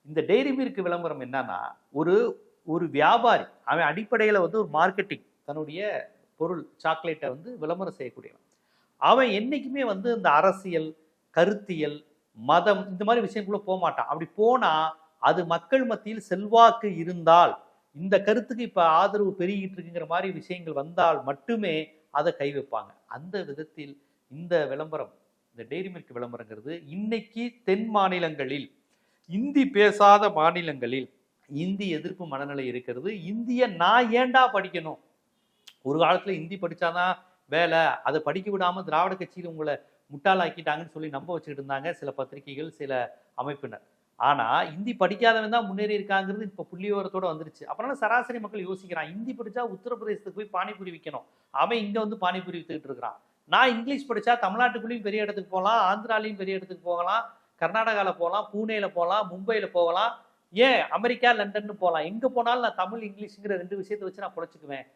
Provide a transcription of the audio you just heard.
இந்த dairy milk விளம்பரம் என்னன்னா, ஒரு ஒரு வியாபாரி அவன் அடிப்படையில வந்து ஒரு மார்க்கெட்டிங் தன்னுடைய பொருள் சாக்லேட்டை வந்து விளம்பரம் செய்யக்கூடியவன். அவன் என்னைக்குமே வந்து இந்த அரசியல், கருத்தியல், மதம் இந்த மாதிரி விஷயங்களுக்குள்ள போமாட்டான். அப்படி போனா அது மக்கள் மத்தியில் செல்வாக்கு இருந்தால், இந்த கருத்துக்கு இப்ப ஆதரவு பெருகிட்டு இருக்குங்கிற மாதிரி விஷயங்கள் வந்தால் மட்டுமே அதை கை வைப்பாங்க. அந்த விதத்தில் இந்த விளம்பரம், இந்த டெய்ரி மில்க் விளம்பரங்கிறது இன்னைக்கு தென் மாநிலங்களில், இந்தி பேசாத மாநிலங்களில் இந்தி எதிர்ப்பு மனநிலை இருக்கிறது. இந்திய நான் ஏன்டா படிக்கணும்? ஒரு காலத்துல இந்தி படிச்சாதான் வேலை, அதை படிக்க விடாம திராவிட கட்சியில் உங்களை முட்டாளாக்கிட்டாங்கன்னு சொல்லி நம்ப வச்சுக்கிட்டு இருந்தாங்க சில பத்திரிகைகள், சில அமைப்பினர். ஆனா இந்தி படிக்காதவன் தான் முன்னேறி இருக்காங்கிறது இப்ப புள்ளிவிவரத்தோட வந்துருச்சு. அப்புறம் சராசரி மக்கள் யோசிக்கிறான், இந்தி படிச்சா உத்தரப்பிரதேசத்துக்கு போய் பானிபூரி விற்கணும், அவன் இங்க வந்து பானிபூரி வித்துக்கிட்டு இருக்கிறான். நான் இங்கிலீஷ் படிச்சா தமிழ்நாட்டுக்குள்ளேயும் பெரிய இடத்துக்கு போகலாம், ஆந்திராலையும் பெரிய இடத்துக்கு போகலாம், கர்நாடகால போகலாம், பூனேல போகலாம், மும்பைல போகலாம், ஏன் அமெரிக்கா லண்டன் போகலாம். எங்க போனாலும் நான் தமிழ் இங்கிலீஷ்ங்கிற 2 விஷயத்தை வச்சு நான் பொழைச்சுக்குவேன்.